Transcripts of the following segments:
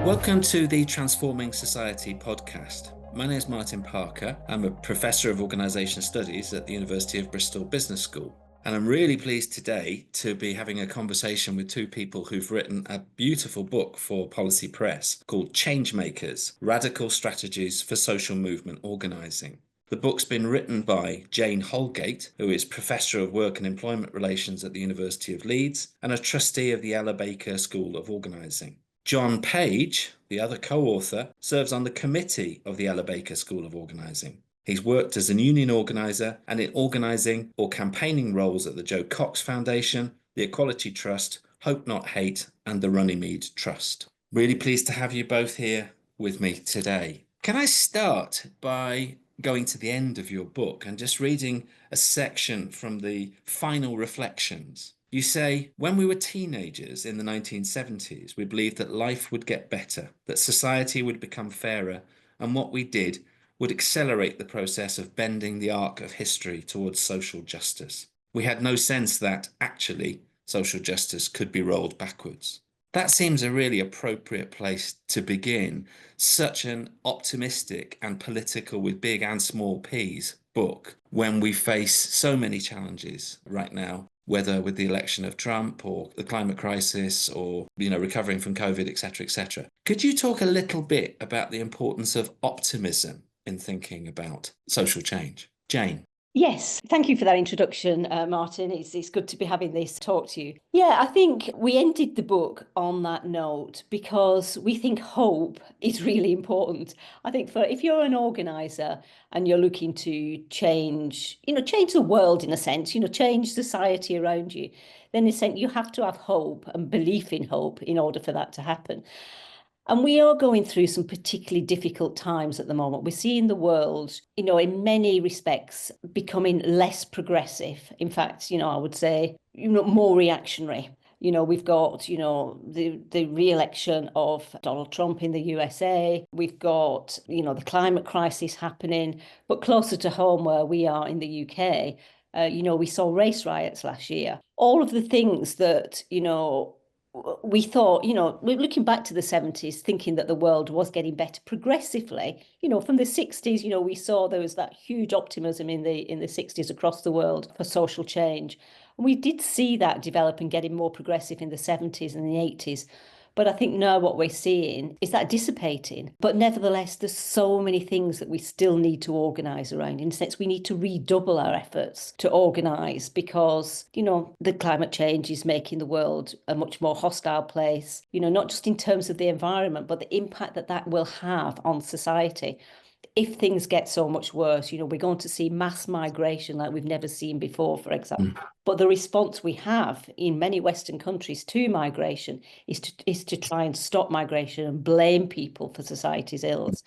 Welcome to the Transforming Society podcast. My name is Martin Parker. I'm a Professor of Organisation Studies at the University of Bristol Business School. And I'm really pleased today to be having a conversation with two people who've written a beautiful book for Policy Press called Changemakers, Radical Strategies for Social Movement Organising. The book's been written by Jane Holgate, who is Professor of Work and Employment Relations at the University of Leeds and a trustee of the Ella Baker School of Organising. John Page, the other co-author, serves on the committee of the Ella Baker School of Organising. He's worked as a union organiser and in organising or campaigning roles at the Joe Cox Foundation, the Equality Trust, Hope Not Hate and the Runnymede Trust. Really pleased to have you both here with me today. Can I start by going to the end of your book and just reading a section from the final reflections? You say, when we were teenagers in the 1970s, we believed that life would get better, that society would become fairer, and what we did would accelerate the process of bending the arc of history towards social justice. We had no sense that, actually, social justice could be rolled backwards. That seems a really appropriate place to begin. Such an optimistic and political, with big and small P's, book when we face so many challenges right now, whether with the election of Trump or the climate crisis or, recovering from COVID, etc., etc. Could you talk a little bit about the importance of optimism in thinking about social change? Jane. Yes, thank you for that introduction, Martin. It's good to be having this talk to you. Yeah, I think we ended the book on that note because we think hope is really important. I think if you're an organiser and you're looking to change the world in a sense, change society around you, then in a sense you have to have hope and belief in hope in order for that to happen. And we are going through some particularly difficult times at the moment. We're seeing the world, in many respects, becoming less progressive. In fact, I would say, more reactionary. We've got, the re-election of Donald Trump in the USA. We've got, the climate crisis happening. But closer to home where we are in the UK, we saw race riots last year. All of the things that, we thought, we're looking back to the 70s, thinking that the world was getting better progressively. From the 60s, we saw there was that huge optimism in the 60s across the world for social change. And we did see that develop and getting more progressive in the 70s and the 80s. But I think now what we're seeing is that dissipating. But nevertheless, there's so many things that we still need to organise around. In a sense, we need to redouble our efforts to organise because, the climate change is making the world a much more hostile place, not just in terms of the environment, but the impact that will have on society. If things get so much worse, we're going to see mass migration like we've never seen before, for example. But the response we have in many Western countries to migration is to try and stop migration and blame people for society's ills.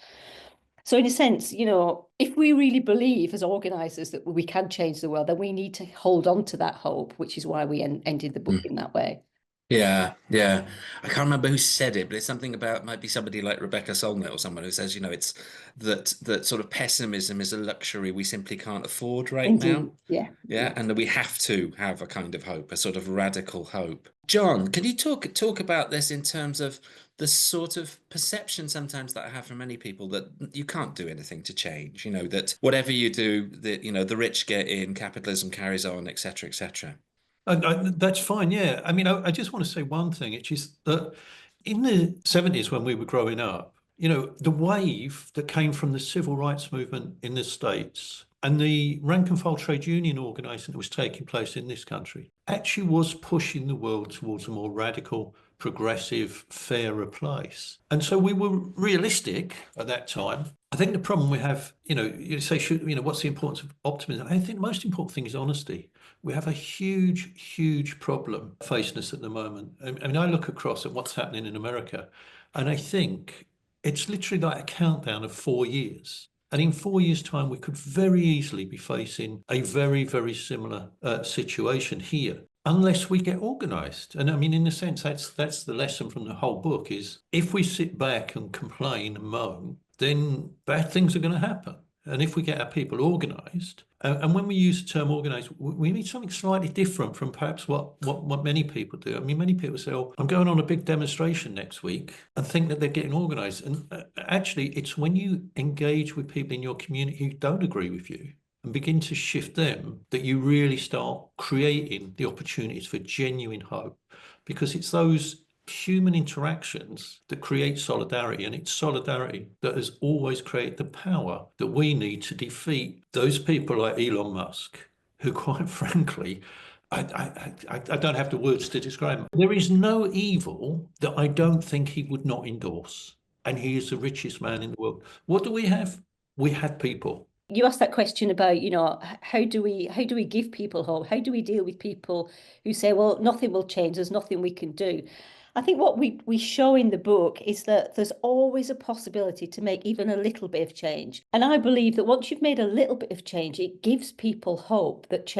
So in a sense, if we really believe as organisers that we can change the world, then we need to hold on to that hope, which is why we ended the book in that way. Yeah. I can't remember who said it, but it's something about, might be somebody like Rebecca Solnit or someone who says, it's that sort of pessimism is a luxury we simply can't afford right Indeed. now. Yeah, and that we have to have a kind of hope, a sort of radical hope. John, can you talk about this in terms of the sort of perception sometimes that I have from many people that you can't do anything to change, that whatever you do, the rich get in, capitalism carries on, etc., etc. That's fine, yeah. I mean, I just want to say one thing, which is that in the 70s when we were growing up, the wave that came from the civil rights movement in the States and the rank and file trade union organising that was taking place in this country actually was pushing the world towards a more radical, progressive, fairer place. And so we were realistic at that time. I think the problem we have, you say, what's the importance of optimism? I think the most important thing is honesty. We have a huge problem facing us at the moment. I mean, I look across at what's happening in America, and I think it's literally like a countdown of 4 years. And in 4 years' time, we could very easily be facing a very, very similar situation here, unless we get organised. And I mean, in a sense, that's the lesson from the whole book is if we sit back and complain and moan, then bad things are going to happen. And if we get our people organised, and when we use the term organised, we mean something slightly different from perhaps what many people do. I mean, many people say, oh, I'm going on a big demonstration next week, and think that they're getting organised. And actually, it's when you engage with people in your community who don't agree with you and begin to shift them that you really start creating the opportunities for genuine hope, because it's those human interactions that create solidarity, and it's solidarity that has always created the power that we need to defeat those people like Elon Musk, who, quite frankly, I don't have the words to describe him. There is no evil that I don't think he would not endorse, and he is the richest man in the world. What do we have? We have people. You asked that question about, how do we give people hope? How do we deal with people who say, well, nothing will change, there's nothing we can do? I think what we show in the book is that there's always a possibility to make even a little bit of change. And I believe that once you've made a little bit of change, it gives people hope that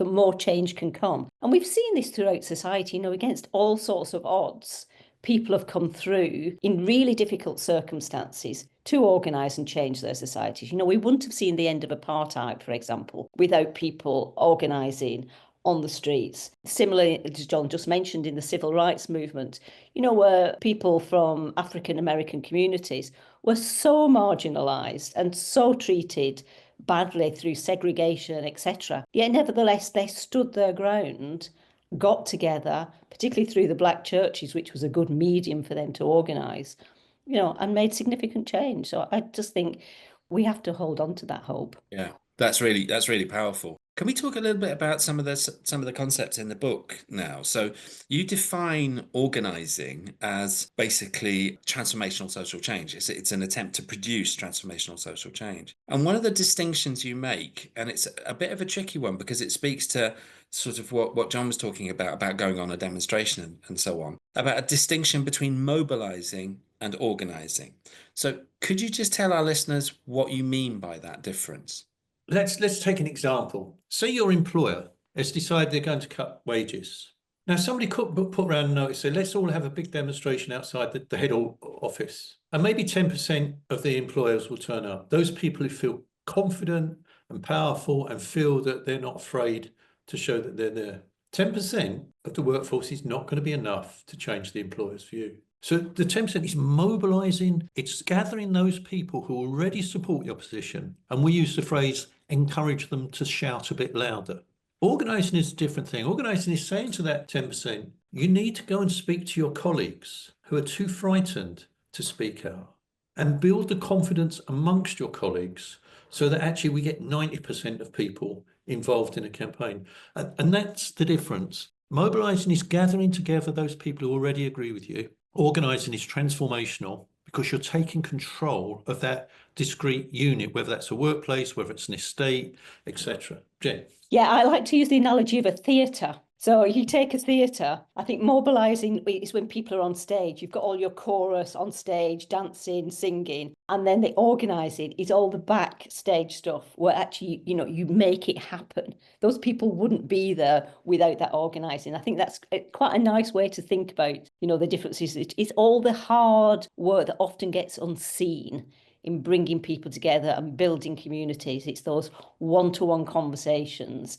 more change can come. And we've seen this throughout society, against all sorts of odds. People have come through in really difficult circumstances to organise and change their societies. We wouldn't have seen the end of apartheid, for example, without people organising on the streets. Similarly, as John just mentioned, in the civil rights movement, where people from African American communities were so marginalised and so treated badly through segregation, etc. Yet nevertheless, they stood their ground, got together, particularly through the black churches, which was a good medium for them to organise, and made significant change. So I just think we have to hold on to that hope. Yeah, that's really powerful. Can we talk a little bit about some of the concepts in the book now? So you define organizing as basically transformational social change. It's an attempt to produce transformational social change. And one of the distinctions you make, and it's a bit of a tricky one because it speaks to sort of what John was talking about going on a demonstration and so on, about a distinction between mobilizing and organizing. So could you just tell our listeners what you mean by that difference? Let's take an example. Say your employer has decided they're going to cut wages. Now, somebody could put around a notice, say, let's all have a big demonstration outside the head office. And maybe 10% of the employers will turn up. Those people who feel confident and powerful and feel that they're not afraid to show that they're there. 10% of the workforce is not going to be enough to change the employer's view. So the 10% is mobilising, it's gathering those people who already support your position. And we use the phrase, encourage them to shout a bit louder. Organising is a different thing. Organising is saying to that 10%, you need to go and speak to your colleagues who are too frightened to speak out, and build the confidence amongst your colleagues so that actually we get 90% of people involved in a campaign. And that's the difference. Mobilising is gathering together those people who already agree with you. Organising is transformational because you're taking control of that discrete unit, whether that's a workplace, whether it's an estate, etc. Jen? Yeah, I like to use the analogy of a theatre. So you take a theatre, I think mobilising is when people are on stage. You've got all your chorus on stage, dancing, singing, and then the organising is all the backstage stuff where actually, you make it happen. Those people wouldn't be there without that organising. I think that's quite a nice way to think about, the differences. It's all the hard work that often gets unseen in bringing people together and building communities. It's those one-to-one conversations.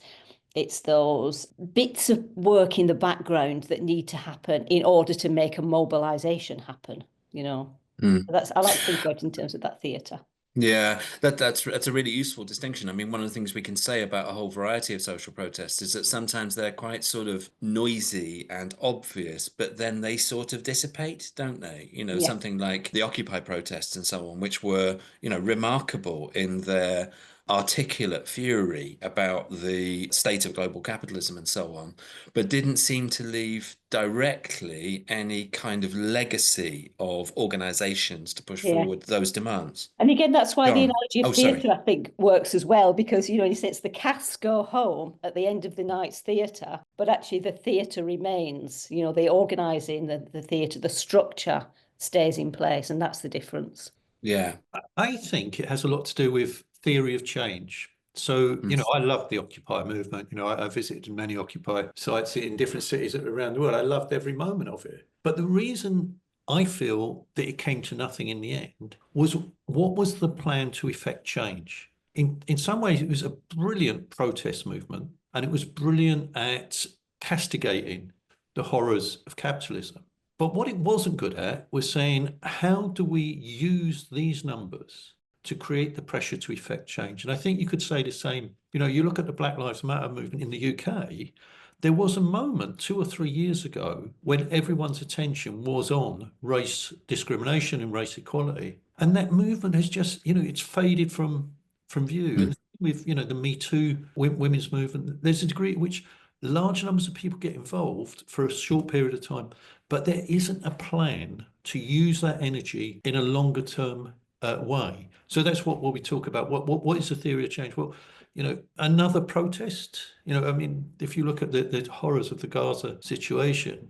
It's those bits of work in the background that need to happen in order to make a mobilisation happen, I like to think about it in terms of that theatre. Yeah, that's a really useful distinction. I mean, one of the things we can say about a whole variety of social protests is that sometimes they're quite sort of noisy and obvious, but then they sort of dissipate, don't they? Yeah. Something like the Occupy protests and so on, which were, remarkable in their articulate fury about the state of global capitalism and so on, but didn't seem to leave directly any kind of legacy of organizations to push forward those demands. And again, that's why the John. analogy of theatre, I think, works as well, because, it's the casts go home at the end of the night's theatre, but actually the theatre remains, the organising, the theatre, the structure stays in place, and that's the difference. Yeah. I think it has a lot to do with theory of change. So, I love the Occupy movement. I visited many Occupy sites in different cities around the world. I loved every moment of it. But the reason I feel that it came to nothing in the end was, what was the plan to effect change? in some ways, it was a brilliant protest movement, and it was brilliant at castigating the horrors of capitalism. But what it wasn't good at was saying, how do we use these numbers to create the pressure to effect change? And I think you could say the same. You look at the Black Lives Matter movement in the UK, there was a moment 2 or 3 years ago when everyone's attention was on race discrimination and race equality. And that movement has just, it's faded from view. And with, the Me Too women's movement, there's a degree at which large numbers of people get involved for a short period of time, but there isn't a plan to use that energy in a longer term way. So that's what we talk about. What is the theory of change? Well, another protest. If you look at the horrors of the Gaza situation,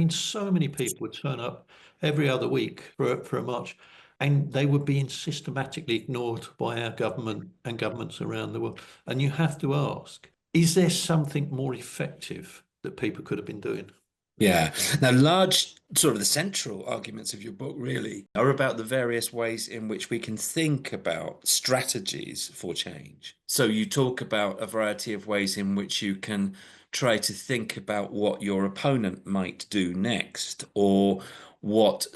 so many people would turn up every other week for a march, and they were being systematically ignored by our government and governments around the world. And you have to ask, is there something more effective that people could have been doing? Yeah. Now, large sort of the central arguments of your book really are about the various ways in which we can think about strategies for change. So you talk about a variety of ways in which you can try to think about what your opponent might do next, or what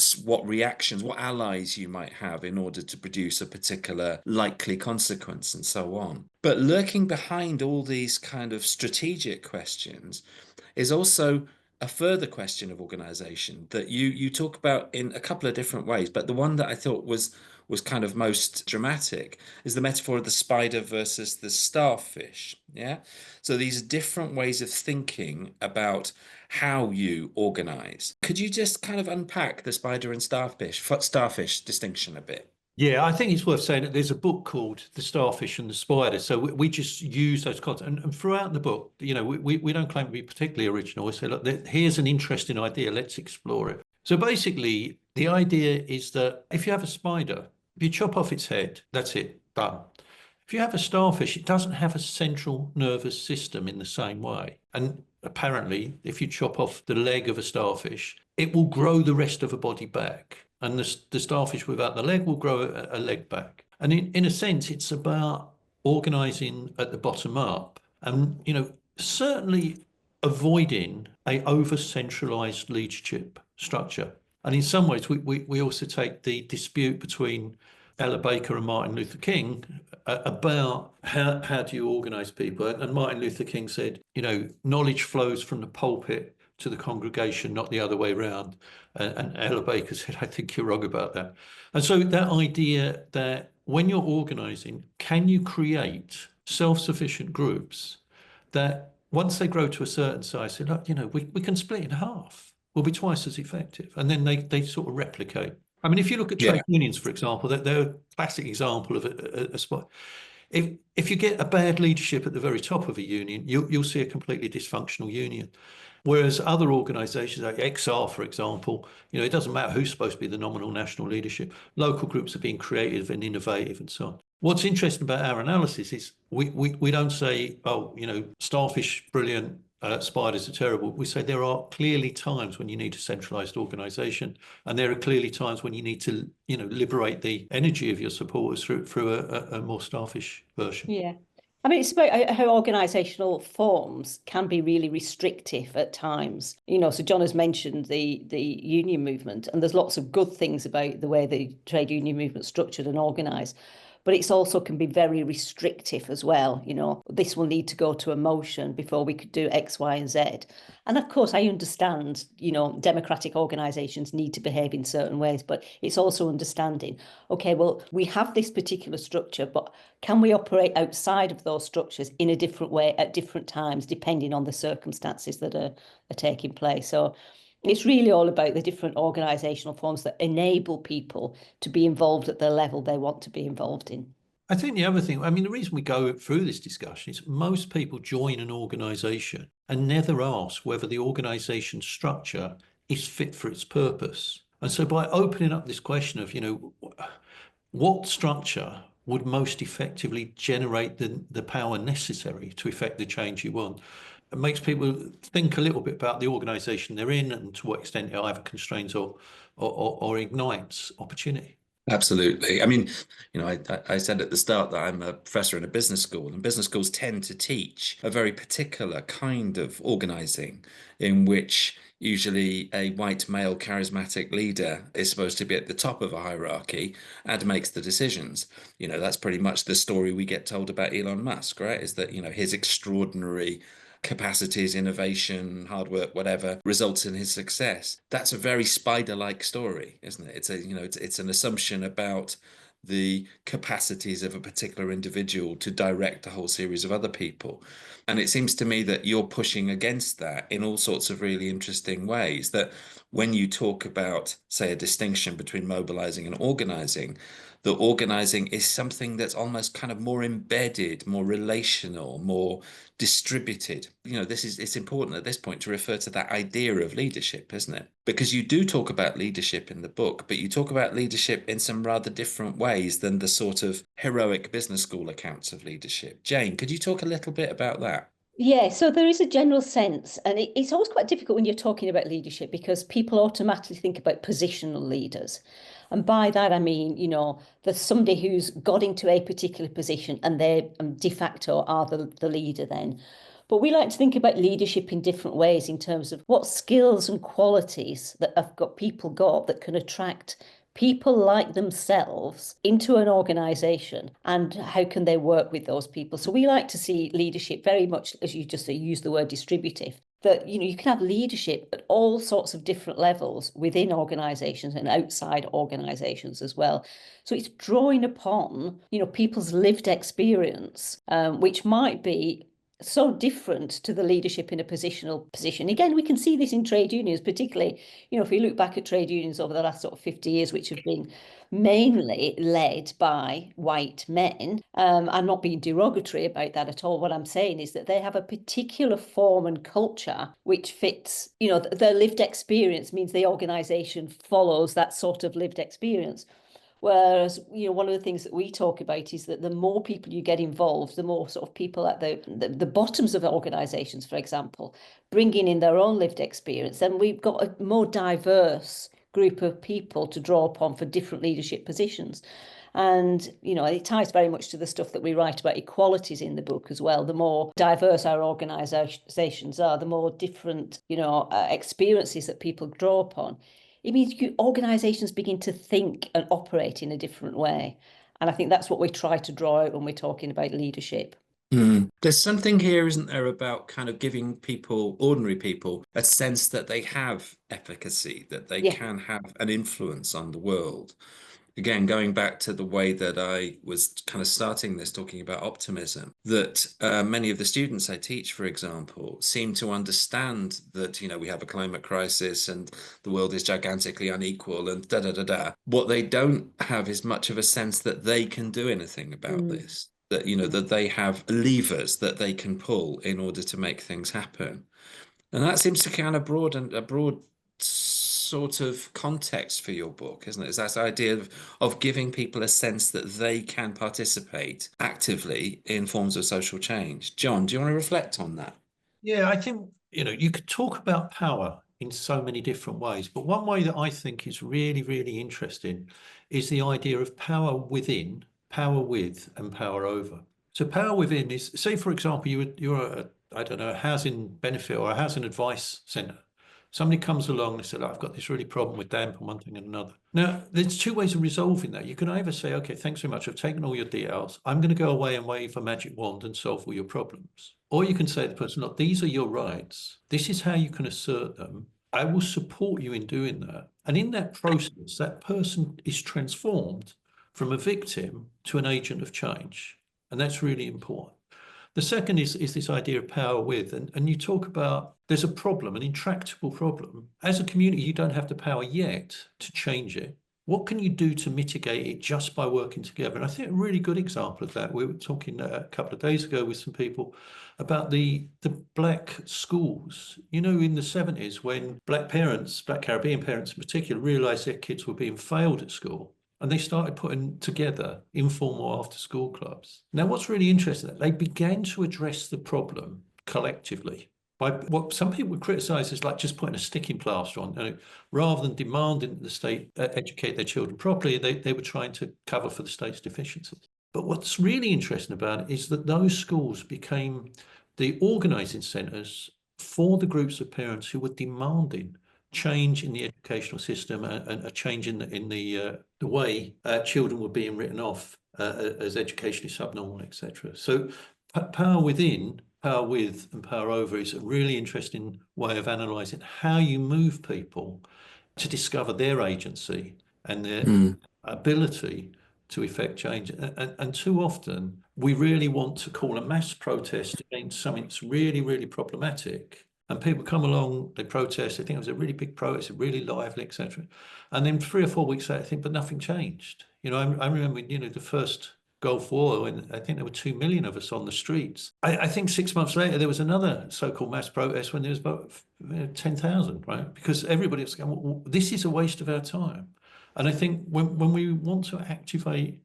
reactions, what allies you might have in order to produce a particular likely consequence, and so on. But lurking behind all these kind of strategic questions is also a further question of organization that you talk about in a couple of different ways, but the one that I thought was kind of most dramatic is the metaphor of the spider versus the starfish. Yeah. So these different ways of thinking about how you organize. Could you just kind of unpack the spider and starfish distinction a bit? Yeah, I think it's worth saying that there's a book called The Starfish and the Spider. So we just use those concepts. And throughout the book, we don't claim to be particularly original. We say, look, here's an interesting idea. Let's explore it. So basically, the idea is that if you have a spider, if you chop off its head, that's it, done. If you have a starfish, it doesn't have a central nervous system in the same way. And apparently, if you chop off the leg of a starfish, it will grow the rest of the body back. And the starfish without the leg will grow a leg back. And in a sense, it's about organising at the bottom up and, certainly avoiding a over-centralised leadership structure. And in some ways, we also take the dispute between Ella Baker and Martin Luther King about how do you organise people. And Martin Luther King said, knowledge flows from the pulpit to the congregation, not the other way around. And Ella Baker said, I think you're wrong about that. And so that idea that when you're organising, can you create self-sufficient groups that once they grow to a certain size, say, look, we can split in half. We'll be twice as effective. And then they sort of replicate. If you look at trade unions, for example, they're a classic example of a spot. If you get a bad leadership at the very top of a union, you'll see a completely dysfunctional union. Whereas other organisations like XR, for example, it doesn't matter who's supposed to be the nominal national leadership. Local groups are being creative and innovative and so on. What's interesting about our analysis is we don't say, oh, starfish, brilliant, spiders are terrible. We say there are clearly times when you need a centralised organisation, and there are clearly times when you need to, liberate the energy of your supporters through a more starfish version. Yeah. It's about how organisational forms can be really restrictive at times. So John has mentioned the union movement, and there's lots of good things about the way the trade union movement is structured and organised. But it's also can be very restrictive as well. This will need to go to a motion before we could do X, Y, and Z. And of course, I understand, democratic organisations need to behave in certain ways, but it's also understanding, okay, well, we have this particular structure, but can we operate outside of those structures in a different way at different times, depending on the circumstances that are taking place? So it's really all about the different organisational forms that enable people to be involved at the level they want to be involved in. I think the other thing, the reason we go through this discussion is most people join an organisation and never ask whether the organisation structure is fit for its purpose. And so by opening up this question of, what structure would most effectively generate the power necessary to effect the change you want, it makes people think a little bit about the organisation they're in and to what extent it either constrains or ignites opportunity. Absolutely. I mean, I said at the start that I'm a professor in a business school, and business schools tend to teach a very particular kind of organizing in which usually a white male charismatic leader is supposed to be at the top of a hierarchy and makes the decisions. That's pretty much the story we get told about Elon Musk, right? Is that, his extraordinary capacities, innovation, hard work, whatever, results in his success. That's a very spider-like story, isn't it? It's an assumption about the capacities of a particular individual to direct a whole series of other people. And it seems to me that you're pushing against that in all sorts of really interesting ways. That when you talk about, say, a distinction between mobilizing and organizing, the organizing is something that's almost kind of more embedded, more relational, more distributed. It's important at this point to refer to that idea of leadership, isn't it? Because you do talk about leadership in the book, but you talk about leadership in some rather different ways than the sort of heroic business school accounts of leadership. Jane, could you talk a little bit about that? Yeah, so there is a general sense, and it's always quite difficult when you're talking about leadership because people automatically think about positional leaders. And by that, I mean, there's somebody who's got into a particular position and they de facto are the leader then. But we like to think about leadership in different ways in terms of what skills and qualities that have got people got that can attract people like themselves into an organization, and how can they work with those people. So we like to see leadership very much, as you just use the word, distributive, that you can have leadership at all sorts of different levels within organizations and outside organizations as well. So it's drawing upon people's lived experience, which might be so different to the leadership in a positional position. Again, we can see this in trade unions, particularly, if we look back at trade unions over the last sort of 50 years, which have been mainly led by white men. I'm not being derogatory about that at all. What I'm saying is that they have a particular form and culture which fits, their lived experience means the organisation follows that sort of lived experience. Whereas, one of the things that we talk about is that the more people you get involved, the more sort of people at the bottoms of organisations, for example, bringing in their own lived experience, then we've got a more diverse group of people to draw upon for different leadership positions. And, it ties very much to the stuff that we write about equalities in the book as well. The more diverse our organisations are, the more different, experiences that people draw upon. It means organisations begin to think and operate in a different way. And I think that's what we try to draw out when we're talking about leadership. There's something here, isn't there, about kind of giving people, ordinary people, a sense that they have efficacy, that they Yeah. can have an influence on the world. Again, going back to the way that I was kind of starting this, talking about optimism, that many of the students I teach, for example, seem to understand that, we have a climate crisis and the world is gigantically unequal and da da da da. What they don't have is much of a sense that they can do anything about this. That, that they have levers that they can pull in order to make things happen. And that seems to kind of broaden a broad sort of context for your book, isn't it? It's that idea of giving people a sense that they can participate actively in forms of social change. John, do you want to reflect on that? Yeah, I think, you could talk about power in so many different ways, but one way that I think is really, really interesting is the idea of power within, power with, and power over. So power within is, say, for example, you're I don't know, a housing benefit or a housing advice centre. Somebody comes along and says, I've got this really problem with damp and one thing and another. Now, there's two ways of resolving that. You can either say, okay, thanks so much. I've taken all your details. I'm going to go away and wave a magic wand and solve all your problems. Or you can say to the person, look, these are your rights. This is how you can assert them. I will support you in doing that. And in that process, that person is transformed from a victim to an agent of change. And that's really important. The second is this idea of power with, and you talk about there's a problem, an intractable problem. As a community, you don't have the power yet to change it. What can you do to mitigate it just by working together? And I think a really good example of that, we were talking a couple of days ago with some people about the black schools. In the 70s, when black parents, black Caribbean parents in particular, realised their kids were being failed at school, and they started putting together informal after-school clubs. Now, what's really interesting, they began to address the problem collectively. by what some people would criticise as like just putting a sticking plaster on. Rather than demanding that the state educate their children properly, they were trying to cover for the state's deficiencies. But what's really interesting about it is that those schools became the organising centres for the groups of parents who were demanding change in the educational system and a change in the way children were being written off as educationally subnormal, etc. So power within, power with, and power over is a really interesting way of analysing how you move people to discover their agency and their ability to effect change. And too often, we really want to call a mass protest against something that's really, really problematic. And people come along, they protest, they think it was a really big protest, really lively, etc. And then 3 or 4 weeks later, I think, but nothing changed. You know, I remember, you know, the first Gulf War, and I think there were 2 million of us on the streets. I think 6 months later, there was another so-called mass protest when there was about 10,000, right? Because everybody was going, well, this is a waste of our time. And I think when we want to activate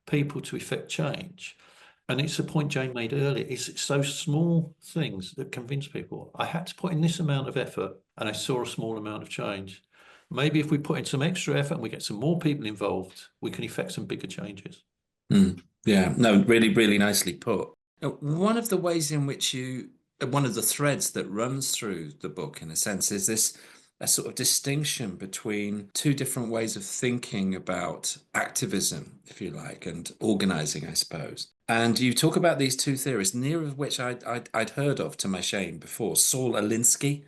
people to effect change, and it's the point Jane made earlier, it's those small things that convince people. I had to put in this amount of effort and I saw a small amount of change. Maybe if we put in some extra effort and we get some more people involved, we can effect some bigger changes. Yeah, no, really, really nicely put. One of the ways in which one of the threads that runs through the book, in a sense, is this a sort of distinction between two different ways of thinking about activism, if you like, and organizing, I suppose. And you talk about these two theories, neither of which I'd heard of, to my shame, before: Saul Alinsky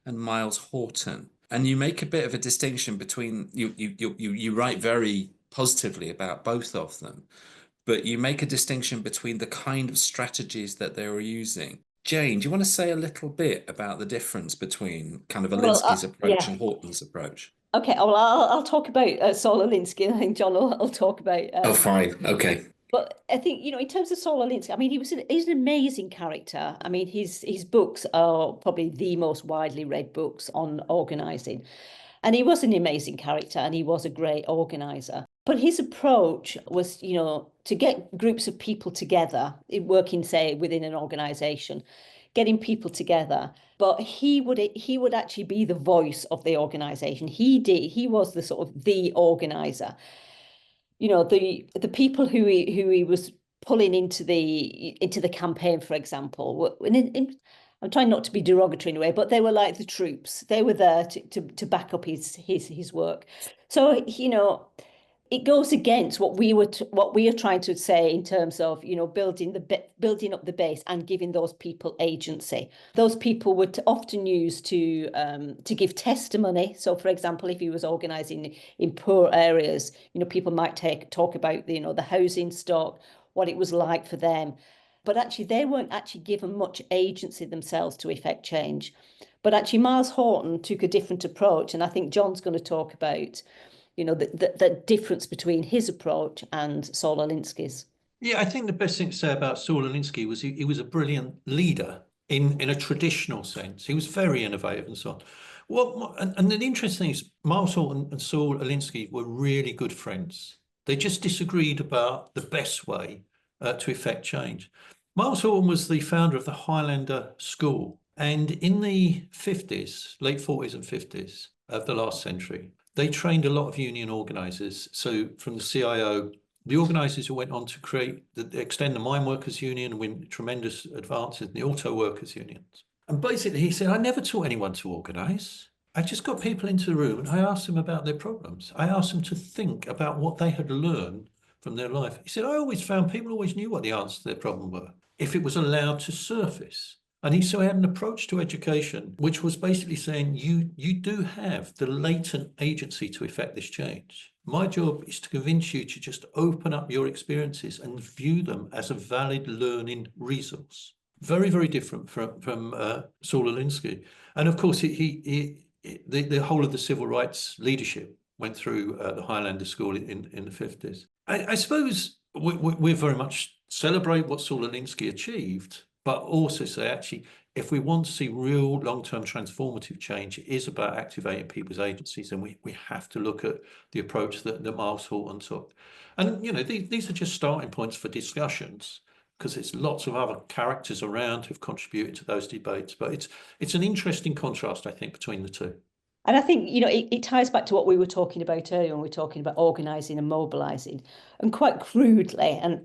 and Myles Horton. And you make a bit of a distinction between you write very positively about both of them, but you make a distinction between the kind of strategies that they were using. Jane, do you want to say a little bit about the difference between kind of Alinsky's approach and Horton's approach? Okay, well, I'll talk about Saul Alinsky. I think John will talk about. Oh, fine. Okay. But I think, you know, in terms of Saul Alinsky, I mean, he's an amazing character. I mean, his books are probably the most widely read books on organising. And he was an amazing character and he was a great organiser. But his approach was, you know, to get groups of people together, working, say, within an organisation, getting people together. But he would actually be the voice of the organisation. He was the sort of the organiser. You know, the people who he was pulling into the campaign, for example, I'm trying not to be derogatory in a way, but they were like the troops. They were there to back up his work. So, you know, it goes against what we are trying to say in terms of, you know, building up the base and giving those people agency. Those people were often used to give testimony. So, for example, if he was organising in poor areas, you know, people might talk about the housing stock, what it was like for them. But actually, they weren't actually given much agency themselves to effect change. But actually, Myles Horton took a different approach, and I think John's going to talk about, you know, the difference between his approach and Saul Alinsky's. Yeah, I think the best thing to say about Saul Alinsky was he was a brilliant leader in a traditional sense. He was very innovative and so on. And the interesting thing is Myles Horton and Saul Alinsky were really good friends. They just disagreed about the best way to effect change. Myles Horton was the founder of the Highlander School. And in the 50s, late 40s and 50s of the last century, they trained a lot of union organisers. So from the CIO, the organisers who went on to extend the Mine Workers Union and win tremendous advances in the Auto Workers Unions. And basically he said, I never taught anyone to organise. I just got people into the room and I asked them about their problems. I asked them to think about what they had learned from their life. He said, I always found people always knew what the answers to their problem were if it was allowed to surface. And he had an approach to education, which was basically saying, you do have the latent agency to effect this change. My job is to convince you to just open up your experiences and view them as a valid learning resource. Very, very different from Saul Alinsky. And of course, the whole of the civil rights leadership went through the Highlander School in the 50s. I suppose we very much celebrate what Saul Alinsky achieved, but also say, actually, if we want to see real long-term transformative change, it is about activating people's agencies, and we have to look at the approach that Myles Horton took. And, you know, these are just starting points for discussions. because there's lots of other characters around who've contributed to those debates. But it's an interesting contrast, I think, between the two. And I think, it ties back to what we were talking about earlier when we were talking about organising and mobilising. And quite crudely, and,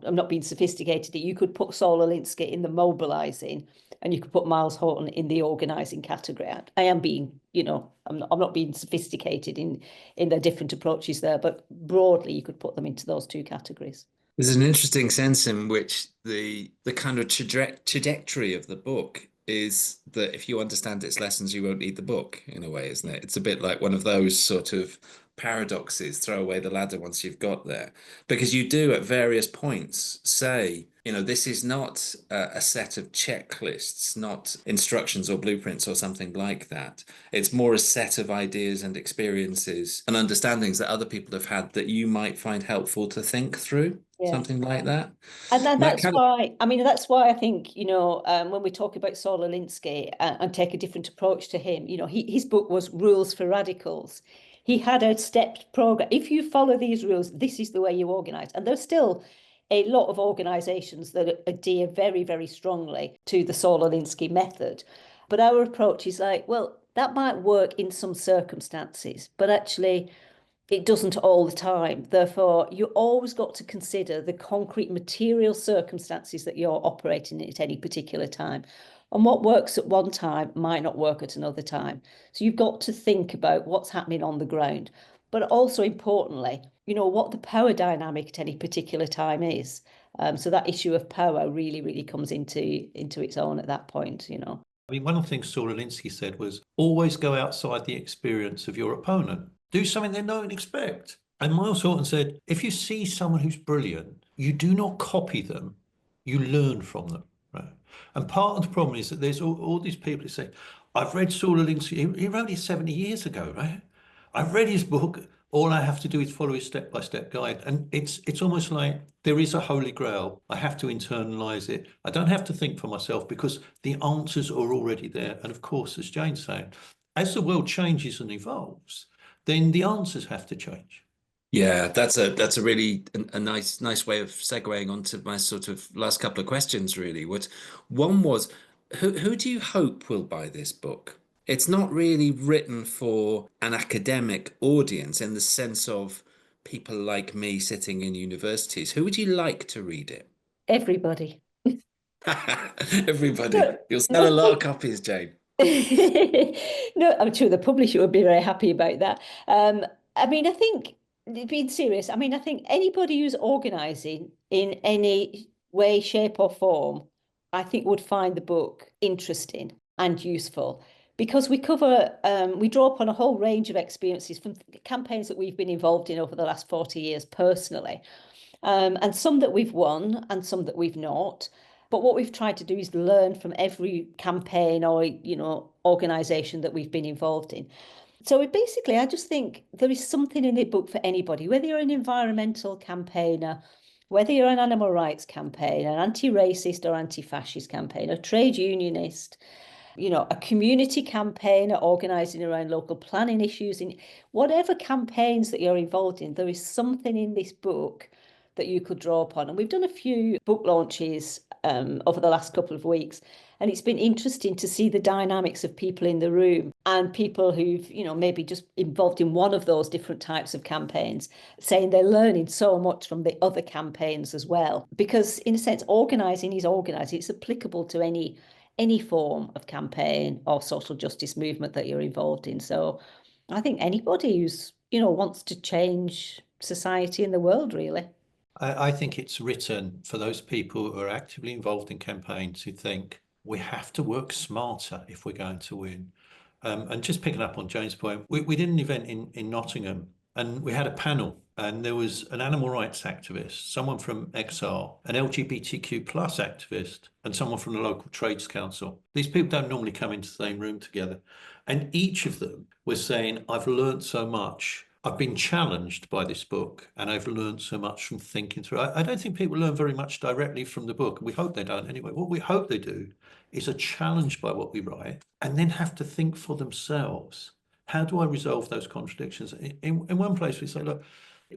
I'm not being sophisticated, you could put Saul Alinsky in the mobilising and you could put Myles Horton in the organising category. I am being, I'm not being sophisticated in their different approaches there, but broadly you could put them into those two categories. There's an interesting sense in which the kind of trajectory of the book is that if you understand its lessons, you won't need the book in a way, isn't it? It's a bit like one of those sort of paradoxes, throw away the ladder once you've got there. Because you do at various points say, this is not a set of checklists, not instructions or blueprints or something like that. It's more a set of ideas and experiences and understandings that other people have had that you might find helpful to think through. Yeah. Something like that. And that's why I think, when we talk about Saul Alinsky and take a different approach to him, his book was Rules for Radicals. He had a stepped program. If you follow these rules, this is the way you organise. And there's still a lot of organisations that adhere very, very strongly to the Saul Alinsky method. But our approach is like, well, that might work in some circumstances, but actually it doesn't all the time. Therefore, you always got to consider the concrete material circumstances that you're operating in at any particular time. And what works at one time might not work at another time. So you've got to think about what's happening on the ground, but also importantly, what the power dynamic at any particular time is. So that issue of power really, really comes into its own at that point, I mean, one of the things Saul Alinsky said was always go outside the experience of your opponent. Do something they don't expect. And Myles Horton said, if you see someone who's brilliant, you do not copy them, you learn from them. Right? And part of the problem is that there's all these people who say, I've read Saul Alinsky, he wrote it 70 years ago, right? I've read his book, all I have to do is follow his step-by-step guide. And it's almost like there is a holy grail. I have to internalize it. I don't have to think for myself because the answers are already there. And of course, as Jane's saying, as the world changes and evolves, then the answers have to change. Yeah, that's a really a nice way of segueing onto my sort of last couple of questions, really. One was, who do you hope will buy this book? It's not really written for an academic audience in the sense of people like me sitting in universities. Who would you like to read it? Everybody. Everybody. No, You'll sell a lot of copies, Jane. No, I'm sure the publisher would be very happy about that. I think, being serious, I think anybody who's organising in any way, shape or form, I think would find the book interesting and useful because we draw upon a whole range of experiences from campaigns that we've been involved in over the last 40 years personally, and some that we've won and some that we've not. But what we've tried to do is learn from every campaign or, organisation that we've been involved in. So I just think there is something in the book for anybody, whether you're an environmental campaigner, whether you're an animal rights campaigner, an anti-racist or anti-fascist campaigner, a trade unionist, a community campaigner organising around local planning issues, in whatever campaigns that you're involved in, there is something in this book that you could draw upon. And we've done a few book launches over the last couple of weeks. And it's been interesting to see the dynamics of people in the room and people who've, maybe just involved in one of those different types of campaigns, saying they're learning so much from the other campaigns as well. Because in a sense, organising is organising. It's applicable to any form of campaign or social justice movement that you're involved in. So I think anybody who's, wants to change society and the world, really. I think it's written for those people who are actively involved in campaigns who think we have to work smarter if we're going to win. And just picking up on Jane's point, we did an event in Nottingham and we had a panel and there was an animal rights activist, someone from XR, an LGBTQ plus activist, and someone from the local trades council. These people don't normally come into the same room together. And each of them was saying, I've learned so much. I've been challenged by this book and I've learned so much from thinking through. I don't think people learn very much directly from the book. We hope they don't anyway. What we hope they do is are challenged by what we write and then have to think for themselves. How do I resolve those contradictions? In one place we say, look,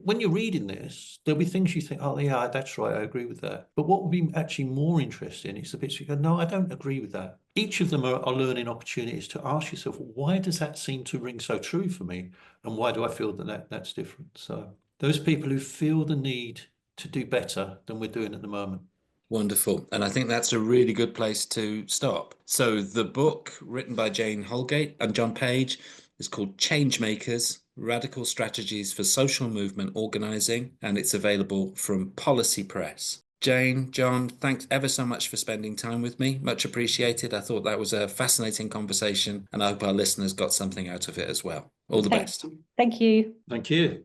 when you're reading this, there'll be things you think, oh, yeah, that's right, I agree with that. But what will be actually more interesting is the bits you go, no, I don't agree with that. Each of them are learning opportunities to ask yourself, why does that seem to ring so true for me? And why do I feel that's different? So those people who feel the need to do better than we're doing at the moment. Wonderful. And I think that's a really good place to stop. So the book written by Jane Holgate and John Page is called Changemakers, Radical Strategies for Social Movement Organising, and it's available from Policy Press. Jane, John, thanks ever so much for spending time with me. Much appreciated. I thought that was a fascinating conversation, and I hope our listeners got something out of it as well. All the best. Thank you. Thank you.